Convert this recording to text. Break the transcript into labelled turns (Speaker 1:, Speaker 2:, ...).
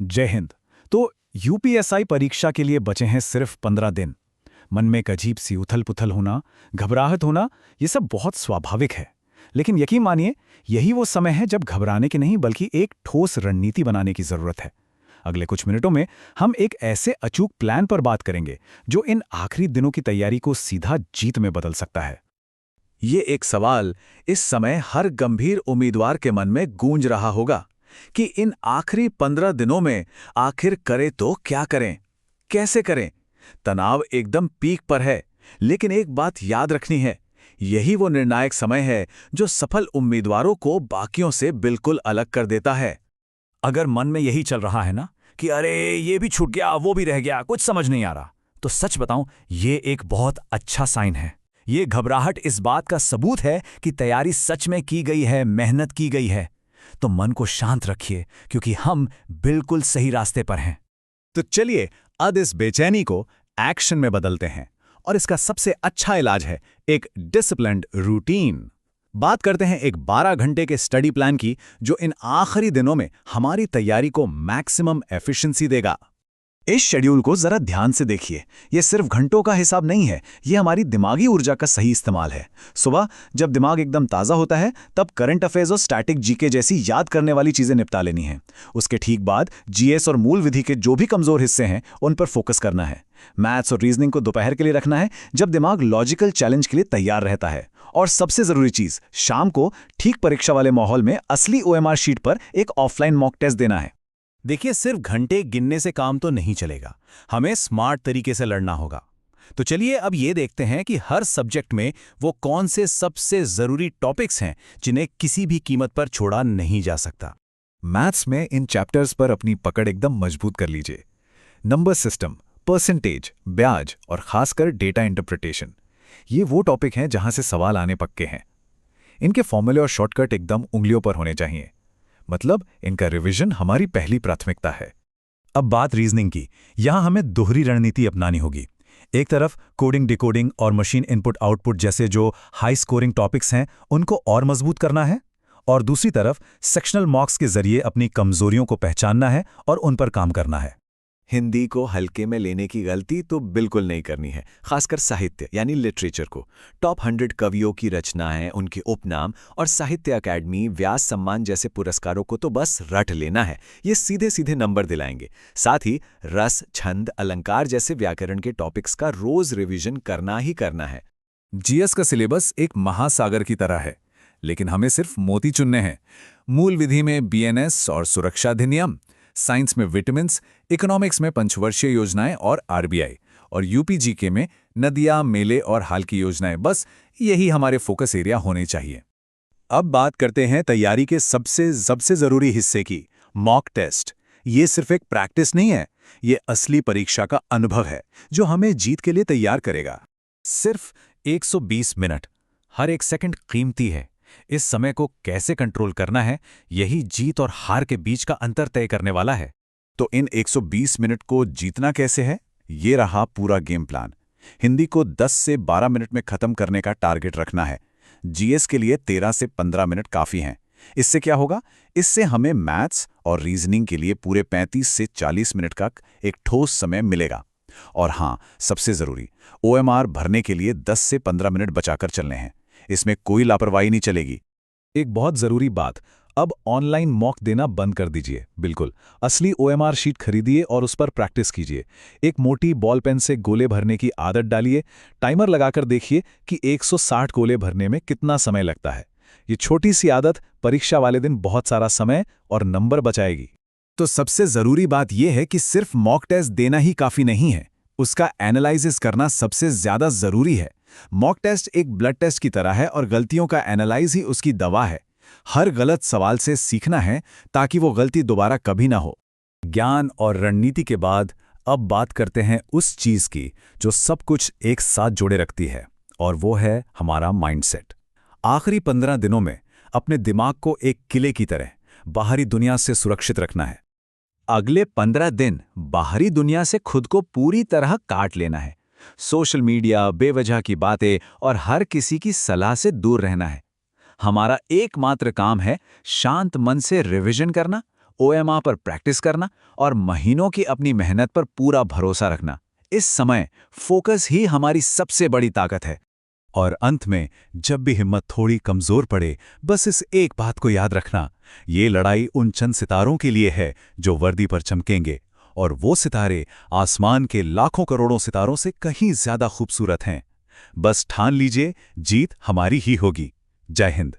Speaker 1: जय हिंद। तो यूपीएसआई परीक्षा के लिए बचे हैं सिर्फ 15 दिन। मन में एक अजीब सी उथल-पुथल होना, घबराहट होना, ये सब बहुत स्वाभाविक है। लेकिन यकीन मानिए, यही वो समय है जब घबराने की नहीं बल्कि एक ठोस रणनीति बनाने की जरूरत है। अगले कुछ मिनटों में हम एक ऐसे अचूक प्लान पर बात करेंगे जो इन आखिरी दिनों की तैयारी को सीधा जीत में बदल सकता है।
Speaker 2: ये एक सवाल इस समय हर गंभीर उम्मीदवार के मन में गूंज रहा होगा कि इन आखिरी 15 दिनों में आखिर करें तो क्या करें, कैसे करें। तनाव एकदम पीक पर है, लेकिन एक बात याद रखनी है, यही वो निर्णायक समय है जो सफल उम्मीदवारों को बाकियों से बिल्कुल अलग कर देता है।
Speaker 1: अगर मन में यही चल रहा है ना कि अरे ये भी छूट गया, वो भी रह गया, कुछ समझ नहीं आ रहा, तो सच बताऊं, ये एक बहुत अच्छा साइन है। ये घबराहट इस बात का सबूत है कि तैयारी सच में की गई है, मेहनत की गई है। तो मन को शांत रखिए, क्योंकि हम बिल्कुल सही रास्ते पर हैं।
Speaker 2: तो चलिए अब इस बेचैनी को एक्शन में बदलते हैं, और इसका सबसे अच्छा इलाज है एक डिसिप्लिन्ड रूटीन। बात करते हैं एक 12 घंटे के स्टडी प्लान की, जो इन आखिरी दिनों में हमारी तैयारी को मैक्सिमम एफिशिएंसी देगा। इस शेड्यूल को जरा ध्यान से देखिए। ये सिर्फ घंटों का हिसाब नहीं है, ये हमारी दिमागी ऊर्जा का सही इस्तेमाल है। सुबह जब दिमाग एकदम ताज़ा होता है, तब करंट अफेयर्स और स्टैटिक जीके जैसी याद करने वाली चीज़ें निपटा लेनी हैं। उसके ठीक बाद जीएस और मूल विधि के जो भी कमज़ोर हिस्से हैं, उन पर फोकस करना है। मैथ्स और रीजनिंग को दोपहर के लिए रखना है, जब दिमाग लॉजिकल चैलेंज के लिए तैयार रहता है। और सबसे ज़रूरी चीज़, शाम को ठीक परीक्षा वाले माहौल में असली ओएमआर शीट पर एक ऑफलाइन मॉक टेस्ट देना है।
Speaker 1: देखिए, सिर्फ घंटे गिनने से काम तो नहीं चलेगा, हमें स्मार्ट तरीके से लड़ना होगा। तो चलिए अब ये देखते हैं कि हर सब्जेक्ट में वो कौन से सबसे ज़रूरी टॉपिक्स हैं जिन्हें किसी भी कीमत पर छोड़ा नहीं जा सकता।
Speaker 2: मैथ्स में इन चैप्टर्स पर अपनी पकड़ एकदम मजबूत कर लीजिए। नंबर सिस्टम, परसेंटेज, ब्याज और खासकर डेटा इंटरप्रिटेशन, ये वो टॉपिक हैं जहां से सवाल आने पक्के हैं। इनके फॉर्मूले और शॉर्टकट एकदम उंगलियों पर होने चाहिए। मतलब इनका रिवीजन हमारी पहली प्राथमिकता है।
Speaker 1: अब बात रीजनिंग की। यहां हमें दोहरी रणनीति अपनानी होगी। एक तरफ कोडिंग, डिकोडिंग और मशीन इनपुट आउटपुट जैसे जो हाई स्कोरिंग टॉपिक्स हैं, उनको और मजबूत करना है, और दूसरी तरफ सेक्शनल मॉक्स के जरिए अपनी कमजोरियों को पहचानना है और उन पर काम करना है।
Speaker 2: हिंदी को हल्के में लेने की गलती तो बिल्कुल नहीं करनी है, खासकर साहित्य यानी लिटरेचर को। टॉप 100 कवियों की रचनाएं, उनके उपनाम और साहित्य अकादमी, व्यास सम्मान जैसे पुरस्कारों को तो बस रट लेना है। ये सीधे सीधे नंबर दिलाएंगे। साथ ही रस, छंद, अलंकार जैसे व्याकरण के टॉपिक्स का रोज रिवीजन करना ही करना है।
Speaker 1: जीएस का सिलेबस एक महासागर की तरह है, लेकिन हमें सिर्फ मोती चुनने हैं। मूल विधि में बीएनएस और सुरक्षा अधिनियम, साइंस में विटामिन्स, इकोनॉमिक्स में पंचवर्षीय योजनाएं और आरबीआई, और यूपीजीके में नदियां, मेले और हाल की योजनाएं, बस यही हमारे फोकस एरिया होने चाहिए।
Speaker 2: अब बात करते हैं तैयारी के सबसे जरूरी हिस्से की, मॉक टेस्ट। ये सिर्फ एक प्रैक्टिस नहीं है, ये असली परीक्षा का अनुभव है जो हमें जीत के लिए तैयार करेगा।
Speaker 1: सिर्फ 120 मिनट, हर एक सेकंड कीमती है। इस समय को कैसे कंट्रोल करना है, यही जीत और हार के बीच का अंतर तय करने वाला है।
Speaker 2: तो इन 120 मिनट को जीतना कैसे है, ये रहा पूरा गेम प्लान। हिंदी को 10 से 12 मिनट में खत्म करने का टारगेट रखना है। जीएस के लिए 13 से 15 मिनट काफ़ी हैं। इससे क्या होगा? इससे हमें मैथ्स और रीजनिंग के लिए पूरे 35 से 40 मिनट का एक ठोस समय मिलेगा। और हाँ, सबसे ज़रूरी, ओएमआर भरने के लिए 10 से 15 मिनट बचाकर चलने हैं। इसमें कोई लापरवाही नहीं चलेगी।
Speaker 1: एक बहुत जरूरी बात, अब ऑनलाइन मॉक देना बंद कर दीजिए। बिल्कुल असली ओएमआर शीट खरीदिए और उस पर प्रैक्टिस कीजिए। एक मोटी बॉल पेन से गोले भरने की आदत डालिए। टाइमर लगाकर देखिए कि 160 गोले भरने में कितना समय लगता है। ये छोटी सी आदत परीक्षा वाले दिन बहुत सारा समय और नंबर बचाएगी।
Speaker 2: तो सबसे ज़रूरी बात यह है कि सिर्फ मॉक टेस्ट देना ही काफ़ी नहीं है, उसका एनालिसिस करना सबसे ज़्यादा ज़रूरी है। मॉक टेस्ट एक ब्लड टेस्ट की तरह है और गलतियों का एनालाइज ही उसकी दवा है। हर गलत सवाल से सीखना है ताकि वो गलती दोबारा कभी ना हो।
Speaker 1: ज्ञान और रणनीति के बाद अब बात करते हैं उस चीज़ की जो सब कुछ एक साथ जोड़े रखती है, और वो है हमारा माइंडसेट। आखिरी 15 दिनों में अपने दिमाग को एक किले की तरह बाहरी दुनिया से सुरक्षित रखना है।
Speaker 2: अगले 15 दिन बाहरी दुनिया से खुद को पूरी तरह काट लेना है। सोशल मीडिया, बेवजह की बातें और हर किसी की सलाह से दूर रहना है। हमारा एकमात्र काम है शांत मन से रिवीजन करना, OMR पर प्रैक्टिस करना और महीनों की अपनी मेहनत पर पूरा भरोसा रखना। इस समय फोकस ही हमारी सबसे बड़ी ताकत है। और अंत में, जब भी हिम्मत थोड़ी कमजोर पड़े, बस इस एक बात को याद रखना, ये लड़ाई उन चंद सितारों के लिए है जो वर्दी पर चमकेंगे, और वो सितारे आसमान के लाखों करोड़ों सितारों से कहीं ज्यादा खूबसूरत हैं। बस ठान लीजिए, जीत हमारी ही होगी। जय हिंद।